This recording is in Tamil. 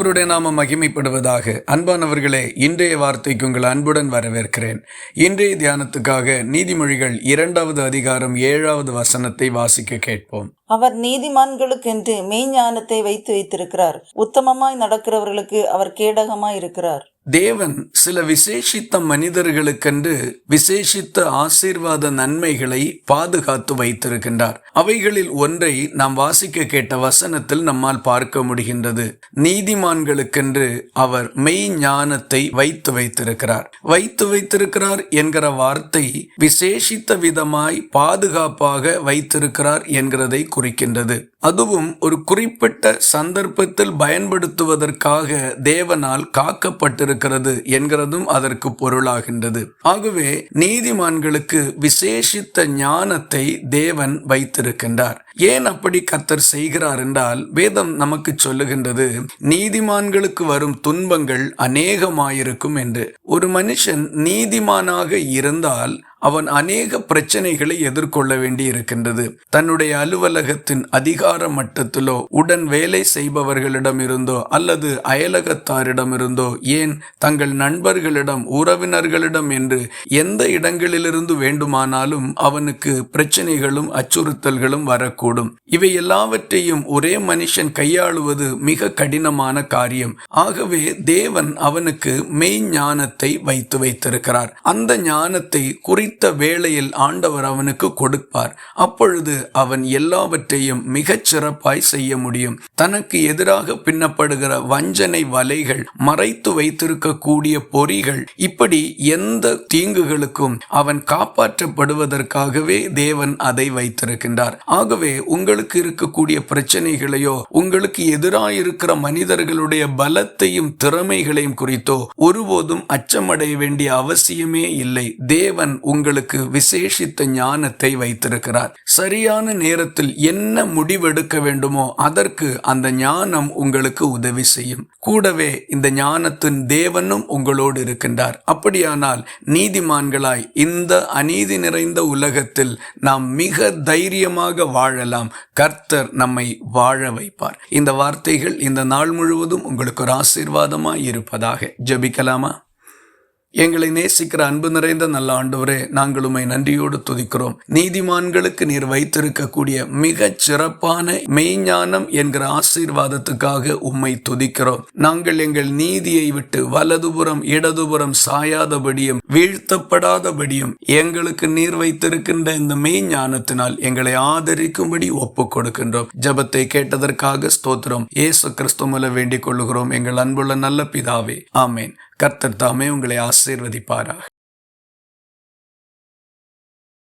ஆண்டவருடைய நாமம் மகிமைப்படுவதாக. அன்பானவர்களே, இன்றைய வார்த்தைக்கு உங்கள் அன்புடன் வரவேற்கிறேன். இன்றைய தியானத்துக்காக நீதிமொழிகள் 2வது அதிகாரம் 7வது வசனத்தை வாசிக்க கேட்போம். அவர் நீதிமான்களுக்கென்று மெய்ஞானத்தை வைத்திருக்கிறார். உத்தமமாய் நடக்கிறவர்களுக்கு அவர் கேடகமாய் இருக்கிறார். தேவன் சில விசேஷித்த மனிதர்களுக்கென்று விசேஷித்த ஆசீர்வாத நன்மைகளை பாதுகாத்து வைத்திருக்கின்றார். அவைகளில் ஒன்றை நாம் வாசிக்க கேட்ட வசனத்தில் நம்மால் பார்க்க முடிகின்றது. நீதிமான்களுக்கென்று அவர் மெய் ஞானத்தை வைத்திருக்கிறார் என்கிற வார்த்தை விசேஷித்த விதமாய் பாதுகாப்பாக வைத்திருக்கிறார் என்கிறதை குறிக்கின்றது. அதுவும் ஒரு குறிப்பிட்ட சந்தர்ப்பத்தில் பயன்படுத்துவதற்காக தேவனால் காக்கப்பட்டிருக்கிறது என்கிறதும் அதற்கு பொருளாகின்றது. ஆகவே நீதிமான்களுக்கு விசேஷித்த ஞானத்தை தேவன் வைத்திருக்கின்றார். ஏன் அப்படி கர்த்தர் செய்கிறார் என்றால், வேதம் நமக்கு சொல்லுகின்றது, நீதிமான்களுக்கு வரும் துன்பங்கள் அநேகமாயிருக்கும் என்று. ஒரு மனுஷன் நீதிமானாக இருந்தால் அவன் அநேக பிரச்சனைகளை எதிர்கொள்ள வேண்டி இருக்கின்றது. தன்னுடைய அலுவலகத்தின் அதிகார மட்டத்திலோ, உடன் வேலை செய்பவர்களிடம் இருந்தோ, அல்லது அயலகத்தாரிடம் இருந்தோ, ஏன் தங்கள் நண்பர்களிடம், உறவினர்களிடம் என்று எந்த இடங்களிலிருந்து வேண்டுமானாலும் அவனுக்கு பிரச்சனைகளும் அச்சுறுத்தல்களும் வரக்கூடும். இவை எல்லாவற்றையும் ஒரே மனுஷன் கையாளுவது மிக கடினமான காரியம். ஆகவே தேவன் அவனுக்கு மெய் ஞானத்தை வைத்திருக்கிறார். அந்த ஞானத்தை குறித்த வேளையில் ஆண்டவர் அவனுக்கு கொடுப்பார். அப்பொழுது அவன் எல்லாவற்றையும் மிகச் சிறப்பாய் செய்ய முடியும். தனக்கு எதிராக பின்னப்படுகிற வஞ்சனை வலைகள், மறைத்து வைத்திருக்கக்கூடிய பொறிகள், இப்படி எந்த தீங்குகளுக்கும் அவன் காப்பாற்றப்படுவதற்காகவே தேவன் அதை வைத்திருக்கின்றார். ஆகவே உங்களுக்கு இருக்கக்கூடிய பிரச்சனைகளையோ, உங்களுக்கு எதிராயிருக்கிற மனிதர்களுடைய பலத்தையும் திறமைகளையும் குறித்தோ ஒருபோதும் அச்சமடைய வேண்டிய அவசியமே இல்லை. தேவன் உங்களுக்கு விசேஷித்த ஞானத்தை வைத்திருக்கிறார். சரியான நேரத்தில் என்ன முடிவெடுக்க வேண்டுமோ அதற்கு அந்த ஞானம் உங்களுக்கு உதவி செய்யும். கூடவே இந்த ஞானத்தின் தேவனும் உங்களோடு இருக்கின்றார். அப்படியானால் நீதிமான்களாய் இந்த அநீதி நிறைந்த உலகத்தில் நாம் மிக தைரியமாக வாழலாம். கர்த்தர் நம்மை வாழ வைப்பார். இந்த வார்த்தைகள் இந்த நாள் முழுவதும் உங்களுக்கு ஒரு ஆசீர்வாதமாய் இருப்பதாக. ஜெபிக்கலாமா? எங்களை நேசிக்கிற அன்பு நிறைந்த நல்ல ஆண்டவரே, நாங்கள் உம்மை நன்றியோடு துதிக்கிறோம். நீதிமான்களுக்கு நீர் வைத்திருக்கக்கூடிய மிகச் சிறப்பான மெய்ஞானம் என்கிற ஆசீர்வாதத்துக்காக உம்மை துதிக்கிறோம். நாங்கள் எங்கள் நீதியை விட்டு வலதுபுறம் இடதுபுறம் சாயாதபடியும் வீழ்த்தப்படாதபடியும் எங்களுக்கு நீர் வைத்திருக்கின்ற இந்த மெய்ஞானத்தினால் எங்களை ஆதரிக்கும்படி ஒப்புக் கொடுக்கின்றோம். ஜெபத்தை கேட்டதற்காக ஸ்தோத்திரம். இயேசு கிறிஸ்து மூலம் வேண்டிக் கொள்ளுகிறோம் எங்கள் அன்புள்ள நல்ல பிதாவே, ஆமேன். கர்த்தர் தாமே உங்களை ஆசீர்வதிப்பாராக.